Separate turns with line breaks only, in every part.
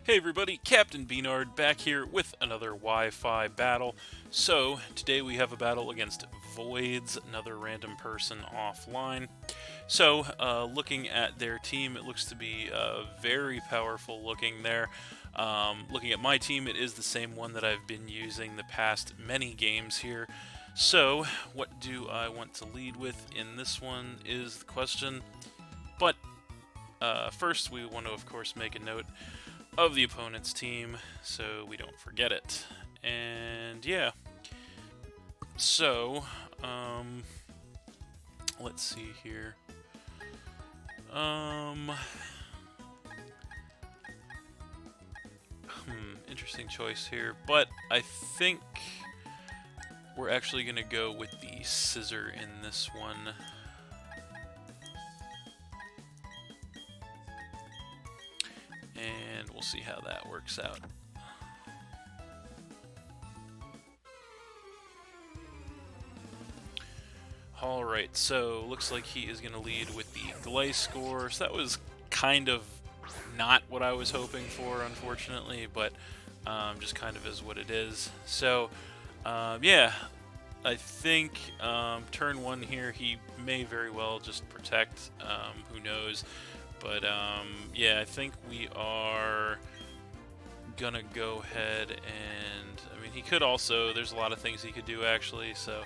Hey everybody, Captain B-Nard back here with another Wi-Fi battle. So, today we have a battle against Voidz, another random person offline. So, looking at their team, it looks to be very powerful looking there. Looking at my team, it is the same one that I've been using the past many games here. So, what do I want to lead with in this one is the question. But, first we want to, of course, make a note of the opponent's team so we don't forget it. And yeah, so let's see here. Interesting choice here, but I think we're actually gonna go with the scissor in this one. And we'll see how that works out. Alright, so looks like he is going to lead with the Gliscor. So that was kind of not what I was hoping for, unfortunately, but just kind of is what it is. So, yeah, I think turn one here, he may very well just protect, who knows. But, yeah, I think we are gonna go ahead and, I mean, he could also, there's a lot of things he could do, actually, so,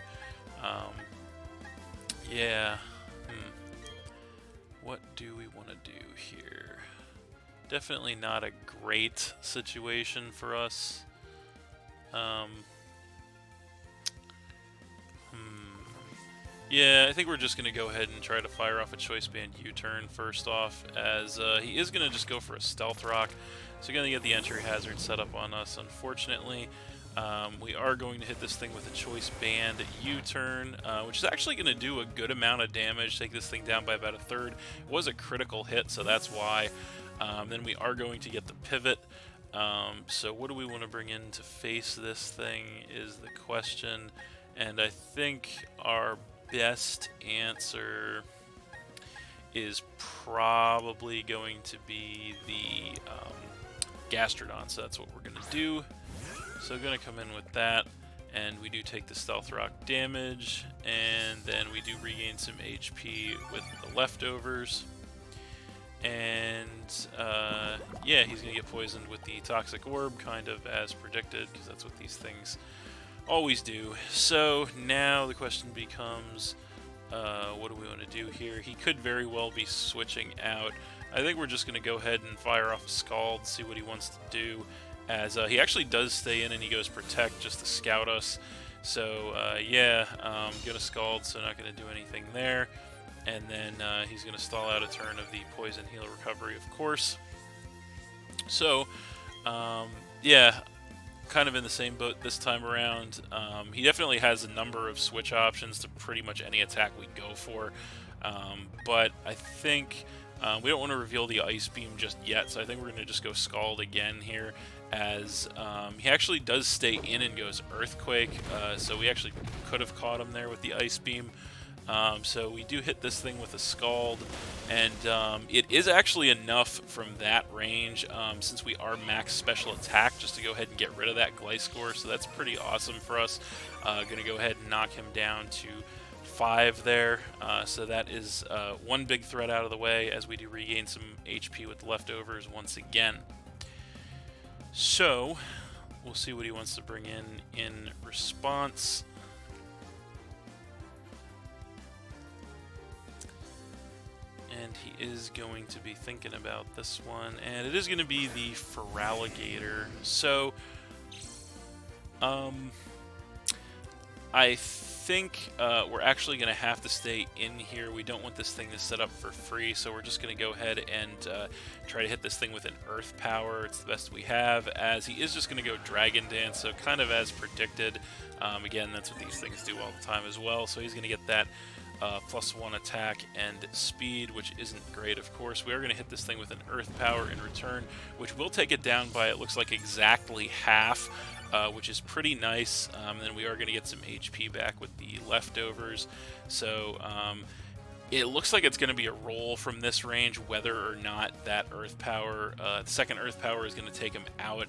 yeah, what do we want to do here? Definitely not a great situation for us. Yeah, I think we're just going to go ahead and try to fire off a Choice Band U-turn first off, as he is going to just go for a Stealth Rock. So we're going to get the entry hazard set up on us, unfortunately. We are going to hit this thing with a Choice Band U-turn, which is actually going to do a good amount of damage, take this thing down by about a third. It was a critical hit, so that's why. Then we are going to get the pivot. So what do we want to bring in to face this thing is the question. And I think our best answer is probably going to be the Gastrodon, so that's what we're going to do. So going to come in with that, and we do take the Stealth Rock damage, and then we do regain some HP with the leftovers. And yeah, he's going to get poisoned with the Toxic Orb, kind of as predicted, because that's what these things always do. So now the question becomes, what do we want to do here? He could very well be switching out. I think we're just going to go ahead and fire off a Scald, see what he wants to do, as he actually does stay in and he goes Protect just to scout us. So yeah, going to Scald, so not going to do anything there. And then he's going to stall out a turn of the Poison Heal Recovery, of course. So yeah, kind of in the same boat this time around. He definitely has a number of switch options to pretty much any attack we go for, but I think we don't want to reveal the Ice Beam just yet, so I think we're going to just go Scald again here, as he actually does stay in and goes Earthquake, so we actually could have caught him there with the Ice Beam. So we do hit this thing with a Scald, and it is actually enough from that range, since we are max special attack, just to go ahead and get rid of that Gliscor, so that's pretty awesome for us. Gonna go ahead and knock him down to 5 there, so that is one big threat out of the way, as we do regain some HP with the leftovers once again. So we'll see what he wants to bring in response. And he is going to be thinking about this one, and it is going to be the Feraligatr. So, I think we're actually going to have to stay in here. We don't want this thing to set up for free, so we're just going to go ahead and try to hit this thing with an Earth Power. It's the best we have, as he is just going to go Dragon Dance, so kind of as predicted. Again, that's what these things do all the time as well, so he's going to get that +1 attack and speed, which isn't great, of course. We are going to hit this thing with an Earth Power in return, which will take it down by, it looks like, exactly half, which is pretty nice. And then we are going to get some HP back with the leftovers. So It looks like it's going to be a roll from this range, whether or not that Earth Power, the second Earth Power, is going to take him out.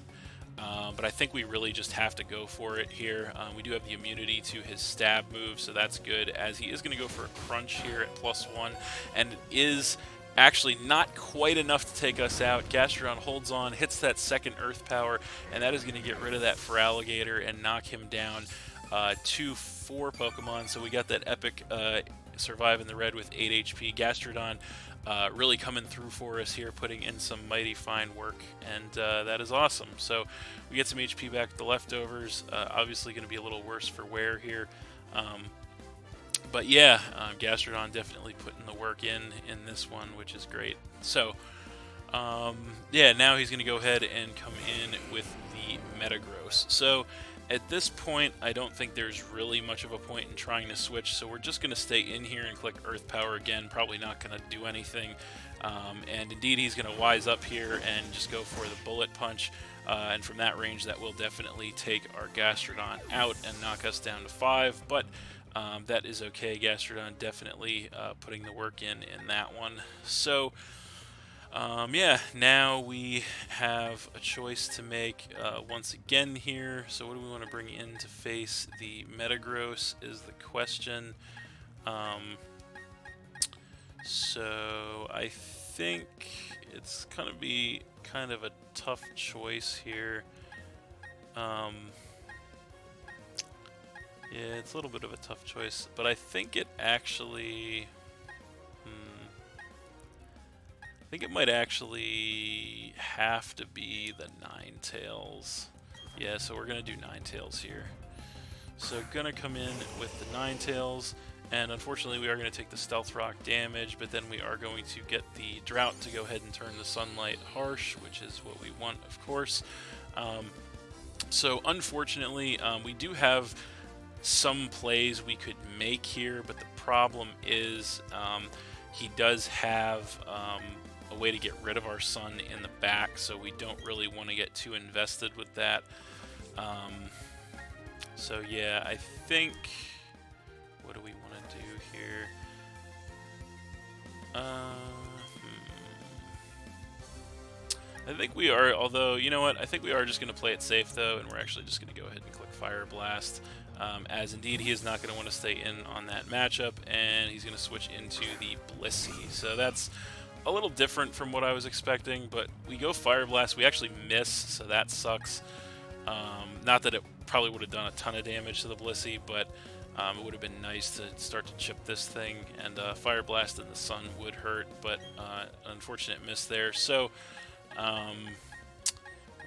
But I think we really just have to go for it here. We do have the immunity to his stab move, so that's good, as he is going to go for a crunch here at +1, and it is actually not quite enough to take us out. Gastrodon holds on, hits that second Earth Power, and that is going to get rid of that Feraligatr and knock him down to 4 Pokemon. So we got that epic survive in the red with 8 HP. Gastrodon really coming through for us here, putting in some mighty fine work, and that is awesome. So we get some HP back with the leftovers. Obviously going to be a little worse for wear here. But yeah, Gastrodon definitely putting the work in this one, which is great. So yeah, now he's going to go ahead and come in with the Metagross. So at this point, I don't think there's really much of a point in trying to switch, so we're just going to stay in here and click Earth Power again. Probably not going to do anything. And indeed, he's going to wise up here and just go for the Bullet Punch. And from that range, that will definitely take our Gastrodon out and knock us down to 5. But that is okay. Gastrodon definitely putting the work in that one. So yeah, now we have a choice to make once again here. So what do we want to bring in to face the Metagross is the question. So I think it's going to be kind of a tough choice here. Yeah, it's a little bit of a tough choice, but I think it actually... I think it might actually have to be the Ninetales. Yeah, so we're going to do Ninetales here. So going to come in with the Ninetales, and unfortunately we are going to take the Stealth Rock damage, but then we are going to get the Drought to go ahead and turn the Sunlight harsh, which is what we want, of course. So unfortunately, we do have some plays we could make here, but the problem is he does have a way to get rid of our Sun in the back, so we don't really want to get too invested with that. So yeah, I think, what do we want to do here? I think we are, although, you know what, I think we are just going to play it safe though, and we're actually just going to go ahead and click Fire Blast, as indeed he is not going to want to stay in on that matchup, and he's going to switch into the Blissey. So that's a little different from what I was expecting, but we go Fire Blast, we actually miss, so that sucks. Not that it probably would have done a ton of damage to the Blissey, but it would have been nice to start to chip this thing, and Fire Blast in the Sun would hurt, but unfortunate miss there. So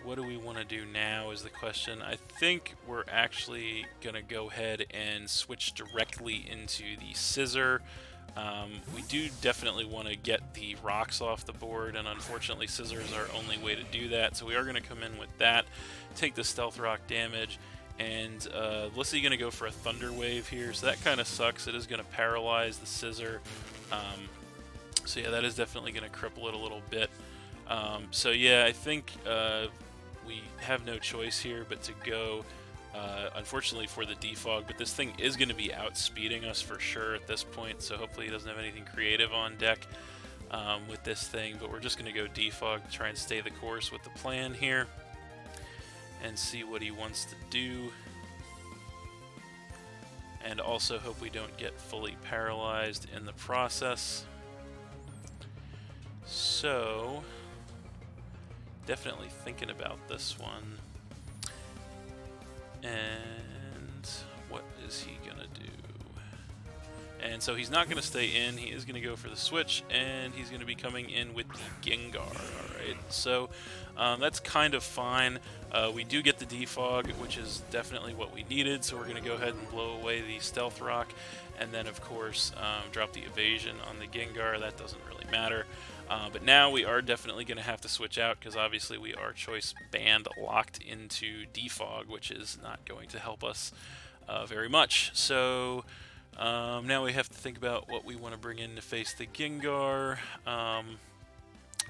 what do we want to do now is the question. I think we're actually going to go ahead and switch directly into the Scissor. We do definitely want to get the rocks off the board, and unfortunately Scissor is our only way to do that, so we are going to come in with that, take the Stealth Rock damage, and Blissey going to go for a Thunder Wave here, so that kind of sucks. It is going to paralyze the Scissor, so yeah, that is definitely going to cripple it a little bit. So yeah, I think we have no choice here but to go, unfortunately, for the Defog, but this thing is going to be outspeeding us for sure at this point, so hopefully he doesn't have anything creative on deck with this thing, but we're just going to go Defog to try and stay the course with the plan here and see what he wants to do, and also hope we don't get fully paralyzed in the process. So definitely thinking about this one. And what is he gonna do? And so he's not gonna stay in, he is gonna go for the switch, and he's gonna be coming in with the Gengar. Alright, so that's kind of fine. We do get the Defog, which is definitely what we needed, so we're gonna go ahead and blow away the Stealth Rock, and then of course drop the Evasion on the Gengar. That doesn't really matter. But now we are definitely going to have to switch out, because obviously we are choice band locked into Defog, which is not going to help us very much. So now we have to think about what we want to bring in to face the Gengar.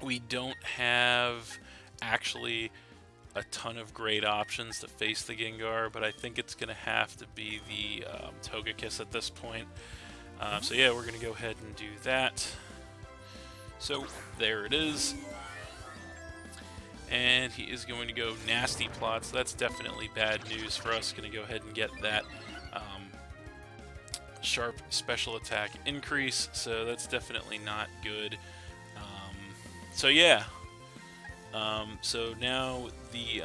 We don't have actually a ton of great options to face the Gengar, but I think it's going to have to be the Togekiss at this point. So yeah, we're going to go ahead and do that. So there it is. And he is going to go nasty plots. That's definitely bad news for us. Going to go ahead and get that sharp special attack increase. So that's definitely not good. So yeah. So now the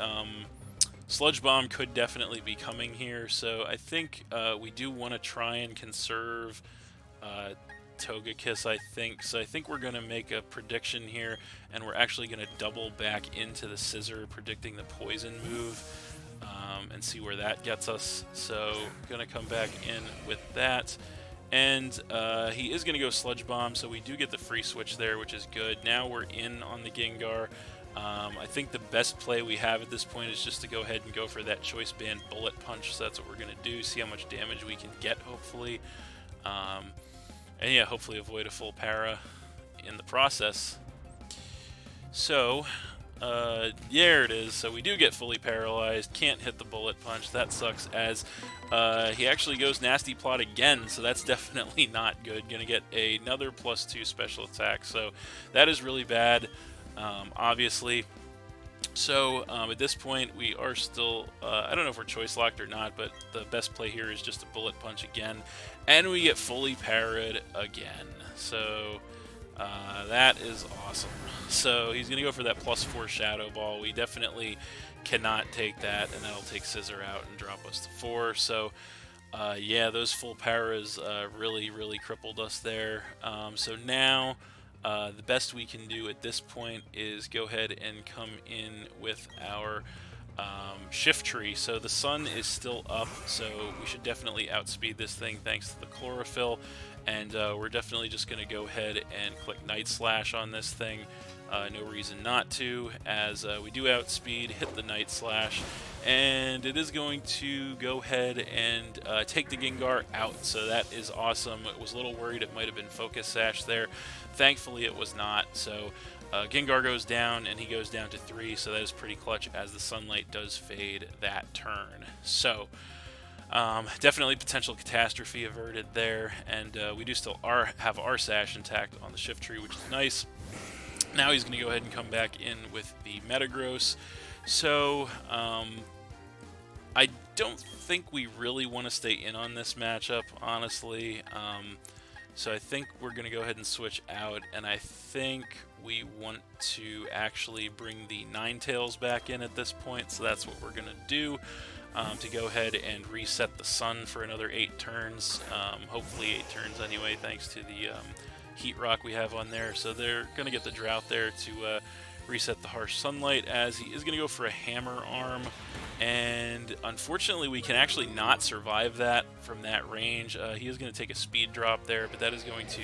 Sludge Bomb could definitely be coming here. So I think we do want to try and conserve Togekiss, I think. So I think we're going to make a prediction here, and we're actually going to double back into the Scissor, predicting the Poison move, and see where that gets us. So going to come back in with that. And he is going to go Sludge Bomb, so we do get the free switch there, which is good. Now we're in on the Gengar. I think the best play we have at this point is just to go ahead and go for that Choice Band Bullet Punch. So that's what we're going to do, see how much damage we can get, hopefully. And yeah, hopefully avoid a full para in the process. So, there it is. So we do get fully paralyzed, can't hit the Bullet Punch. That sucks, as he actually goes Nasty Plot again, so that's definitely not good. Gonna get another +2 special attack, so that is really bad, obviously. So at this point, we are still, I don't know if we're choice locked or not, but the best play here is just a Bullet Punch again, and we get fully parried again. So that is awesome. So he's going to go for that +4 Shadow Ball. We definitely cannot take that, and that'll take Scissor out and drop us to 4. So yeah, those full paras really crippled us there. So now the best we can do at this point is go ahead and come in with our Shift Tree. So the sun is still up, so we should definitely outspeed this thing thanks to the chlorophyll. And we're definitely just going to go ahead and click Night Slash on this thing. No reason not to, as we do outspeed, hit the Night Slash, and it is going to go ahead and take the Gengar out. So that is awesome. I was a little worried it might have been Focus Sash there. Thankfully it was not. So Gengar goes down, and he goes down to 3, so that is pretty clutch, as the sunlight does fade that turn. So definitely potential catastrophe averted there, and we do still have our Sash intact on the Shift Tree, which is nice. Now he's going to go ahead and come back in with the Metagross. So I don't think we really want to stay in on this matchup, honestly. So I think we're going to go ahead and switch out, and I think we want to actually bring the Ninetales back in at this point, so that's what we're going to do, to go ahead and reset the sun for another 8 turns, hopefully 8 turns anyway, thanks to the Heat Rock we have on there. So they're going to get the Drought there to reset the Harsh Sunlight, as he is going to go for a Hammer Arm, and unfortunately we can actually not survive that from that range. He is going to take a speed drop there, but that is going to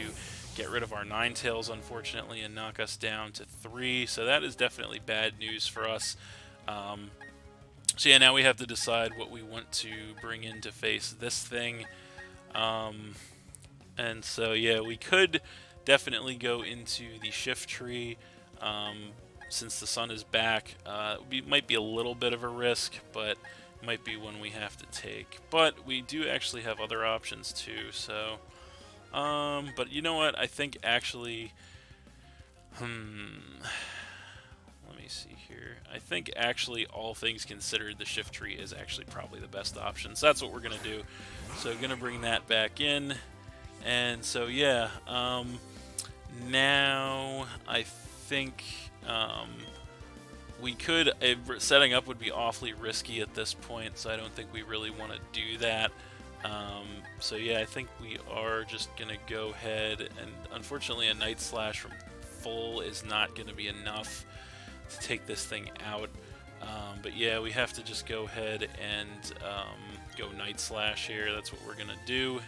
get rid of our Ninetales, unfortunately, and knock us down to 3. So that is definitely bad news for us. So yeah, now we have to decide what we want to bring in to face this thing. And so yeah, we could definitely go into the Shift Tree, since the sun is back. Might be a little bit of a risk, but might be one we have to take. But we do actually have other options too, so but you know what, I think actually, let me see here. I think actually, all things considered, the Shift Tree is actually probably the best option. So that's what we're going to do. So going to bring that back in. And so yeah, now I think we could, setting up would be awfully risky at this point, so I don't think we really want to do that. So yeah, I think we are just going to go ahead, and unfortunately a Night Slash from full is not going to be enough to take this thing out. But yeah, we have to just go ahead and go Night Slash here. That's what we're going to do.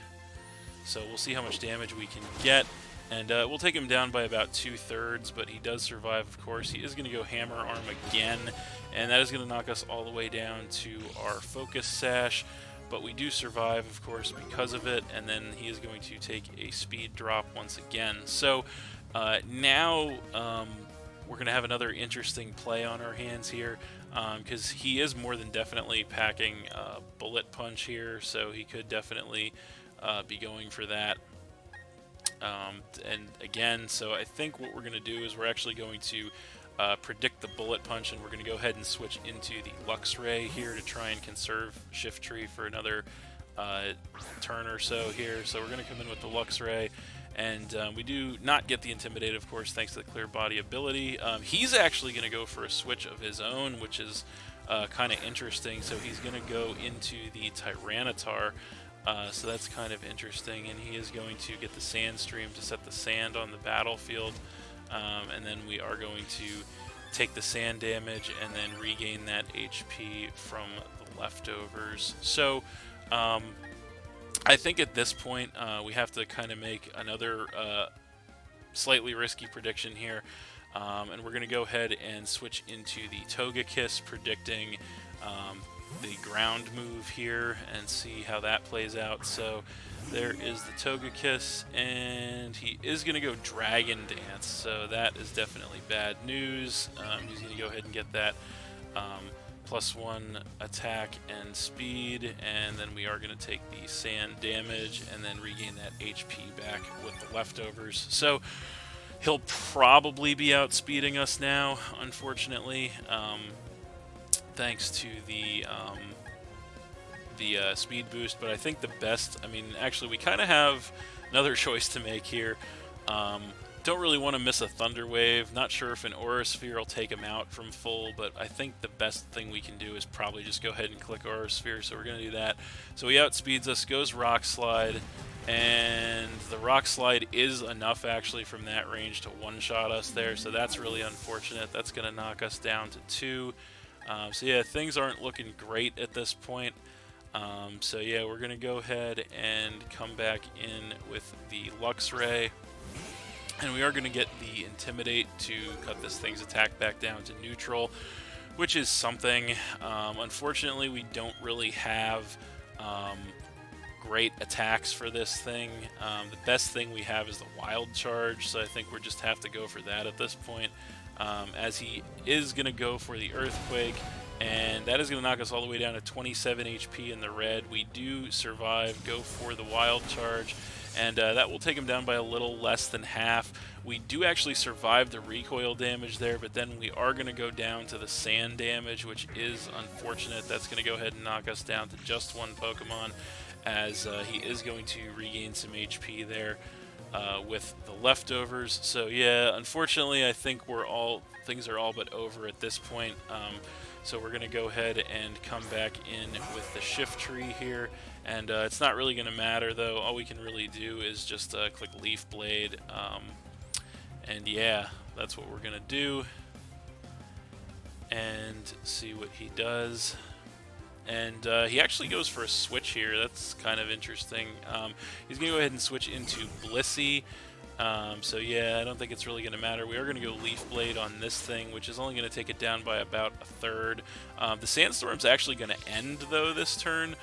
So we'll see how much damage we can get. And we'll take him down by about 2/3, but he does survive, of course. He is going to go Hammer Arm again, and that is going to knock us all the way down to our Focus Sash. But we do survive, of course, because of it, and then he is going to take a speed drop once again. So now we're going to have another interesting play on our hands here, because he is more than definitely packing Bullet Punch here, so he could definitely be going for that. And again, so I think what we're going to do is we're actually going to predict the bullet punch, and we're going to go ahead and switch into the Lux Ray here to try and conserve Shift Tree for another turn or so here. So we're going to come in with the Lux Ray, and we do not get the Intimidate, of course, thanks to the Clear Body ability. He's actually going to go for a switch of his own, which is kind of interesting. So he's going to go into the Tyranitar. So that's kind of interesting, and he is going to get the Sand Stream to set the sand on the battlefield, and then we are going to take the sand damage and then regain that HP from the leftovers. So I think at this point we have to kind of make another slightly risky prediction here, and we're going to go ahead and switch into the Togekiss, predicting the ground move here and see how that plays out. So there is the Togekiss, and he is going to go Dragon Dance, so that is definitely bad news. He's going to go ahead and get that +1 attack and speed, and then we are going to take the sand damage and then regain that HP back with the leftovers. So he'll probably be outspeeding us now, unfortunately. Thanks to the speed boost, but I think the best, I mean, actually we kind of have another choice to make here. Don't really want to miss a Thunder Wave. Not sure if an Aura Sphere will take him out from full, but I think the best thing we can do is probably just go ahead and click Aura Sphere, so we're going to do that. So he outspeeds us, goes Rock Slide, and the Rock Slide is enough actually from that range to one-shot us there, so that's really unfortunate. That's going to knock us down to 2. So yeah, things aren't looking great at this point. So yeah, we're going to go ahead and come back in with the Lux Ray. And we are going to get the Intimidate to cut this thing's attack back down to neutral, which is something. Unfortunately, we don't really have great attacks for this thing. The best thing we have is the Wild Charge, so I think we just have to go for that at this point. As he is going to go for the Earthquake, and that is going to knock us all the way down to 27 HP in the red. We do survive, go for the Wild Charge, and that will take him down by a little less than half. We do actually survive the recoil damage there, but then we are going to go down to the sand damage, which is unfortunate. That's going to go ahead and knock us down to just 1 Pokemon, as he is going to regain some HP there. With the leftovers. So yeah, unfortunately I think things are all but over at this point. So we're going to go ahead and come back in with the Shift Tree here, and it's not really going to matter though. All we can really do is just click Leaf Blade, and yeah, that's what we're going to do, and see what he does. And he actually goes for a switch here. That's kind of interesting. He's going to go ahead and switch into Blissey. So yeah, I don't think it's really going to matter. We are going to go Leaf Blade on this thing, which is only going to take it down by about a third. The Sandstorm's actually going to end, though, this turn.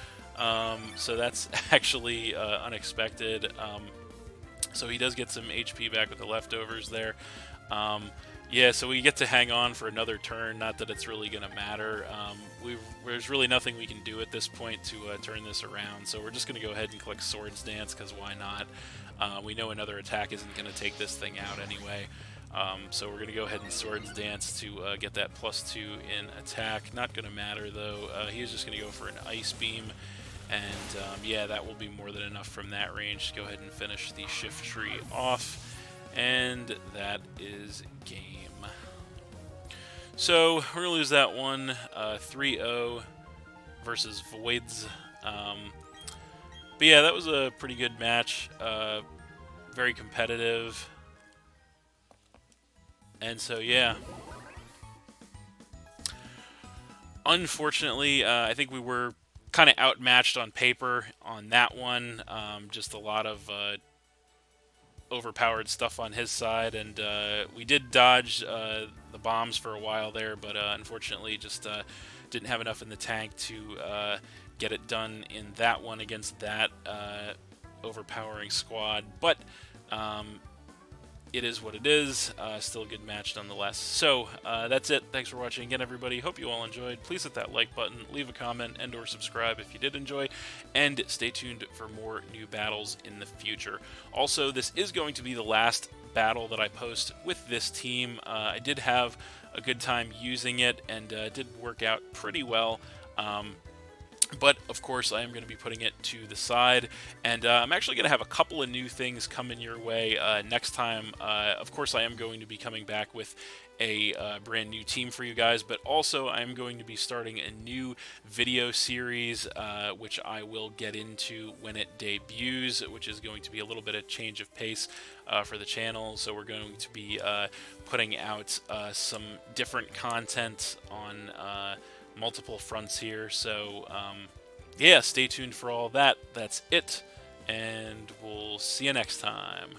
So that's actually unexpected. So he does get some HP back with the leftovers there. Yeah, so we get to hang on for another turn. Not that it's really going to matter. There's really nothing we can do at this point to turn this around. So we're just going to go ahead and click Swords Dance, because why not? We know another attack isn't going to take this thing out anyway. So we're going to go ahead and Swords Dance to get that +2 in attack. Not going to matter, though. He's just going to go for an Ice Beam. And yeah, that will be more than enough from that range to go ahead and finish the Shift Tree off. And that is game. So we're going to lose that one 3-0 versus Voidz. But yeah, that was a pretty good match. Very competitive. And so yeah. Unfortunately, I think we were kind of outmatched on paper on that one. Just a lot of overpowered stuff on his side, and we did dodge the bombs for a while there, but unfortunately just didn't have enough in the tank to get it done in that one against that overpowering squad. But it is what it is. Still a good match nonetheless. So that's it. Thanks for watching again, everybody. Hope you all enjoyed. Please hit that like button, leave a comment, and or subscribe if you did enjoy, and stay tuned for more new battles in the future. Also, this is going to be the last battle that I post with this team. I did have a good time using it, and it did work out pretty well. But, of course, I am going to be putting it to the side, and I'm actually going to have a couple of new things coming your way next time. Of course, I am going to be coming back with a brand new team for you guys, but also I am going to be starting a new video series, which I will get into when it debuts, which is going to be a little bit of change of pace for the channel. So we're going to be putting out some different content on multiple fronts here, so yeah, stay tuned for all that. That's it, and we'll see you next time.